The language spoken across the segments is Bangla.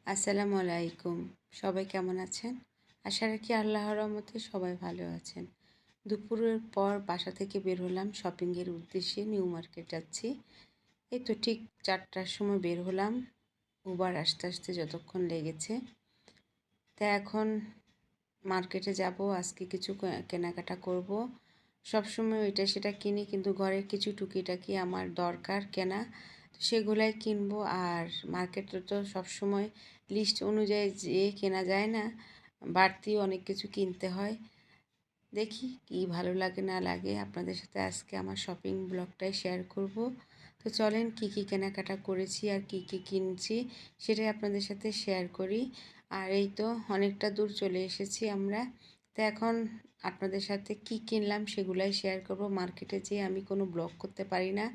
আসসালামু আলাইকুম। সবাই কেমন আছেন? আশা রাখি আল্লাহর রহমতে সবাই ভালো আছেন। দুপুরের পর বাসা থেকে বের হলাম শপিংয়ের উদ্দেশ্যে। নিউ মার্কেট যাচ্ছি। এই তো ঠিক 4টার সময় বের হলাম। উবার আসতে আসতে যতক্ষণ লেগেছে। তা এখন মার্কেটে যাব, আজকে কিছু কেনাকাটা করব। সবসময় এটা সেটা কিনি, কিন্তু ঘরের কিছু টুকিটাকি আমার দরকার কেনা, তো সেগুলাই কিনবো। আর মার্কেটে তো সবসময় লিস্ট অনুযায়ী যেয়ে কেনা যায় না, বাড়তিও অনেক কিছু কিনতে হয়। দেখি কি ভালো লাগে না লাগে, আপনাদের সাথে আজকে আমার শপিং ব্লগটাই শেয়ার করব। তো চলেন কি কি কেনাকাটা করেছি আর কি কি কিনছি সেটাই আপনাদের সাথে শেয়ার করি। আর এই তো অনেকটা দূর চলে এসেছি আমরা। তো এখন আপনাদের সাথে কি কিনলাম সেগুলাই শেয়ার করব। মার্কেটে যেয়ে আমি কোনো ব্লগ করতে পারি না,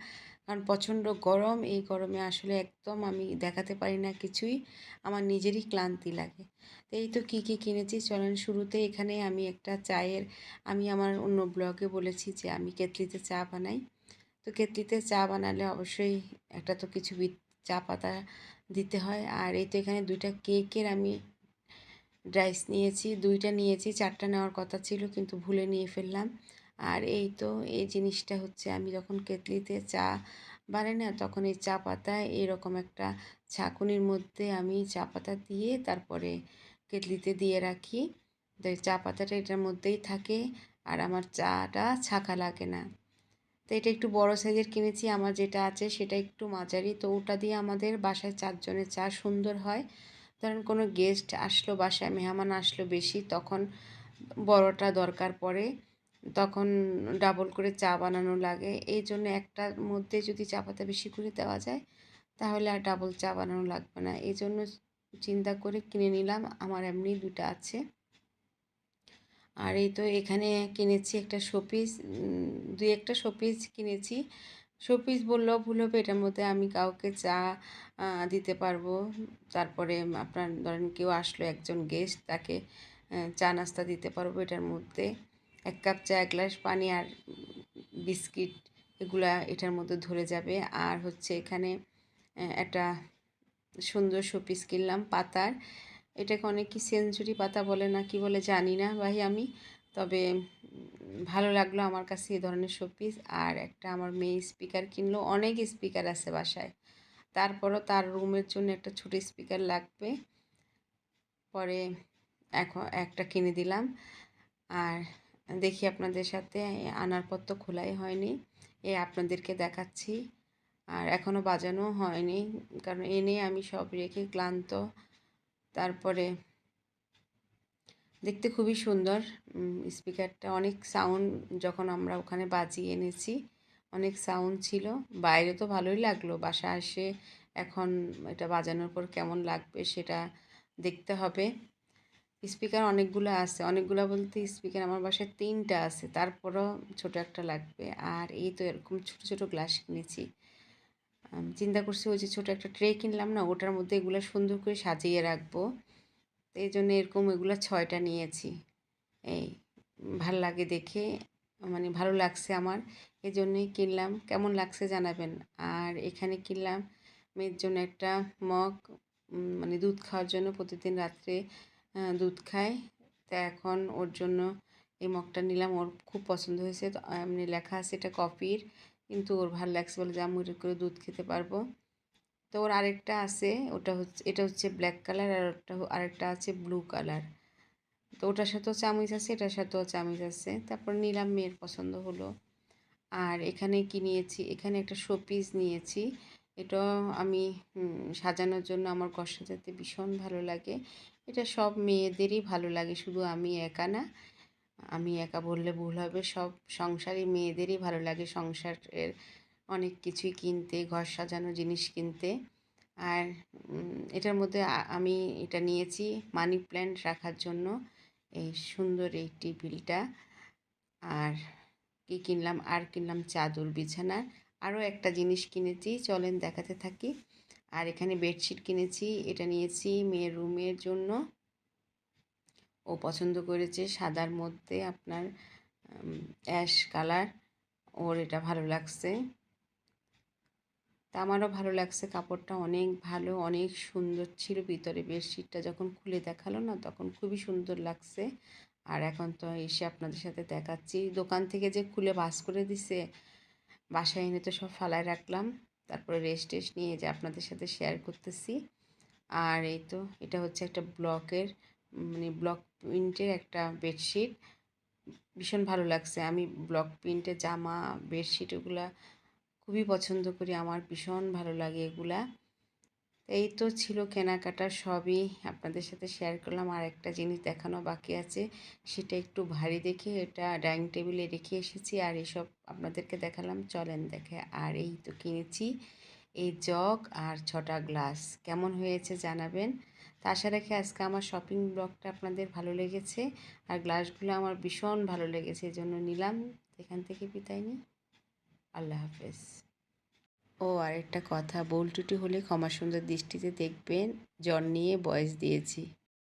কারণ প্রচণ্ড গরম। এই গরমে আসলে একদম আমি দেখাতে পারি না কিছুই, আমার নিজেরই ক্লান্তি লাগে। তো এই তো কী কী কিনেছি চলেন। শুরুতে এখানে আমি একটা চায়ের, আমি আমার অন্য ব্লগে বলেছি যে আমি কেতলিতে চা বানাই। তো কেতলিতে চা বানালে অবশ্যই একটা তো কিছু চা পাতা দিতে হয়। আর এই তো এখানে 2টা কেকের আমি ডাইস নিয়েছি, 2টা নিয়েছি, 4টা নেওয়ার কথা ছিল কিন্তু ভুলে নিয়ে ফেললাম। আর এই তো এই জিনিসটা হচ্ছে, আমি যখন কেতলিতে চা বানাই না, তখন এই চা পাতায় এরকম একটা ছাঁকুনির মধ্যে আমি চা পাতা দিয়ে তারপরে কেতলিতে দিয়ে রাখি। তো চা পাতাটা এটার মধ্যেই থাকে আর আমার চাটা ছাঁকা লাগে না। তো এটা একটু বড় সাইজের কিনেছি, আমার যেটা আছে সেটা একটু মাঝারি, তো ওটা দিয়ে আমাদের বাসায় 4 জনের চা সুন্দর হয়। ধরেন কোনো গেস্ট আসলো, বাসায় মেহমান আসলো বেশি, তখন বড়টা দরকার পড়ে, তখন ডাবল করে চা বানানো লাগে। এই জন্য একটার মধ্যে যদি চা পাতা বেশি করে দেওয়া যায় তাহলে আর ডাবল চা বানানো লাগবে না। এই জন্য চিন্তা করে কিনে নিলাম, আমার এমনি 2টা আছে। আর এই তো এখানে কিনেছি একটা শোপিস, 2-একটা শোপিস কিনেছি। শোপিস বললেও ভুল হবে, এটার মধ্যে আমি কাউকে চা দিতে পারবো। তারপরে আপনার ধরেন কেউ আসলো, একজন গেস্ট, তাকে চা নাস্তা দিতে পারবো। এটার মধ্যে 1 কাপ চা, 1 গ্লাস পানি আর বিস্কিট, এগুলা এটার মধ্যে ধরে যাবে। আর হচ্ছে এখানে একটা সুন্দর শোপিস কিনলাম পাতার। এটাকে অনেকে সেঞ্চুরি পাতা বলে না কি বলে জানি না ভাই আমি, তবে ভালো লাগলো আমার কাছে এই ধরনের শোপিস। আর একটা আমার মেয়ে স্পিকার কিনলো, অনেক স্পিকার আছে বাসায়, তারপরও তার রুমের জন্য একটা ছোটো স্পিকার লাগবে, পরে এখন একটা কিনে দিলাম। আর দেখি আপনাদের সাথে, আনার পর তো খোলাই হয়নি, আপনাদেরকে দেখাচ্ছি। আর এখনও বাজানো হয়নি, কারণ এনে আমি সব রেখে ক্লান্ত। তারপরে দেখতে খুবই সুন্দর স্পিকারটা, অনেক সাউন্ড, যখন আমরা ওখানে বাজিয়ে এনেছি অনেক সাউন্ড ছিল। বাইরে তো ভালোই লাগলো, বাসায় এসে এখন এটা বাজানোর পর কেমন লাগবে সেটা দেখতে হবে। স্পিকার অনেকগুলো আছে, অনেকগুলো বলতে স্পিকার আমার বাসায় 3টা আছে, তারপরও ছোট একটা লাগবে। আর এই তো এরকম ছোট ছোট গ্লাস কিনেছি। চিন্তা করছি ওই যে ছোটো একটা ট্রে কিনলাম না, ওটার মধ্যে এগুলো সুন্দর করে সাজিয়ে রাখবো। তো এই জন্য এরকম এগুলো 6টা নিয়েছি। এই ভাল লাগে দেখে, মানে ভালো লাগছে আমার, এই জন্যই কিনলাম। কেমন লাগছে জানাবেন। আর এখানে কিনলাম মেয়ের জন্য একটা মগ, মানে দুধ খাওয়ার জন্য, প্রতিদিন রাত্রে দুধ খায়। তা এখন ওর জন্য এই মগটা নিলাম, ওর খুব পছন্দ হয়েছে। তো এমনি লেখা আছে এটা কফির, কিন্তু ওর ভালো লাগছে বলে যে আমি এটা করে দুধ খেতে পারবো। তো ওর আরেকটা আছে, ওটা হচ্ছে, এটা হচ্ছে ব্ল্যাক কালার, আর ওটা আরেকটা আছে ব্লু কালার। তো ওটার সাথেও চামচ আছে, এটার সাথেও চামচ আছে। তারপর নিলাম, মেয়ের পছন্দ হলো। আর এখানে কি নিয়েছি, এখানে একটা শোপিস নিয়েছি। এটাও আমি সাজানোর জন্য, আমার ঘর সাজাতে ভীষণ ভালো লাগে। এটা সব মেয়েদেরই ভালো লাগে, শুধু আমি একা না। আমি একা বললে ভুল হবে, সব সংসারী মেয়েদেরই ভালো লাগে সংসারের অনেক কিছুই কিনতে, ঘর সাজানো জিনিস কিনতে। আর এটার মধ্যে আমি এটা নিয়েছি মানি প্ল্যান্ট রাখার জন্য, এই সুন্দর এই টেবিলটা। আর কি কিনলাম, আর কিনলাম চাদর বিছানার। আরও একটা জিনিস কিনেছি, চলেন দেখাতে থাকি। আর এখানে বেডশিট কিনেছি, এটা নিয়েছি মেয়ের রুমের জন্য, ও পছন্দ করেছে সাদার মধ্যে আপনার অ্যাশ কালার, ওর এটা ভালো লাগছে। তা আমারও ভালো লাগছে, কাপড়টা অনেক ভালো, অনেক সুন্দর ছিল। ভিতরে বেডশিটটা যখন খুলে দেখালো না, তখন খুবই সুন্দর লাগছে। আর এখন তো এসে আপনাদের সাথে দেখাচ্ছি। দোকান থেকে যে খুলে ভাঁজ করে দিছে, বাসায় এনে তো সব ফালায় রাখলাম। তারপরে রেস্ট টেস্ট নিয়ে যে আপনাদের সাথে শেয়ার করতেছি। আর এই তো এটা হচ্ছে একটা ব্লকের, মানে ব্লক প্রিন্টের একটা বেডশিট। ভীষণ ভালো লাগছে। আমি ব্লক প্রিন্টের জামা, বেডশিট এগুলা খুবই পছন্দ করি, আমার ভীষণ ভালো লাগে এগুলা। এই তো ছিল কেনাকাটা, সবই আপনাদের সাথে শেয়ার করলাম। আর একটা জিনিস দেখানো বাকি আছে, সেটা একটু ভারী দেখে এটা ডাইনিং টেবিলে রেখে এসেছি, আর এসব আপনাদেরকে দেখালাম। চলেন দেখে। আর এই তো কিনেছি এই জগ আর 6টা গ্লাস। কেমন হয়েছে জানাবেন। তা আশা রাখি আজকে আমার শপিং ব্লগটা আপনাদের ভালো লেগেছে, আর গ্লাসগুলো আমার ভীষণ ভালো লেগেছে, এই জন্য নিলাম। এখান থেকে বিদায় নিই। আল্লাহ হাফেজ। ও আরেকটা কথা, ভুল ত্রুটি হলে ক্ষমা সুন্দর দৃষ্টিতে দেখবেন। জ্বর নিয়ে ভয়েস দিয়েছি।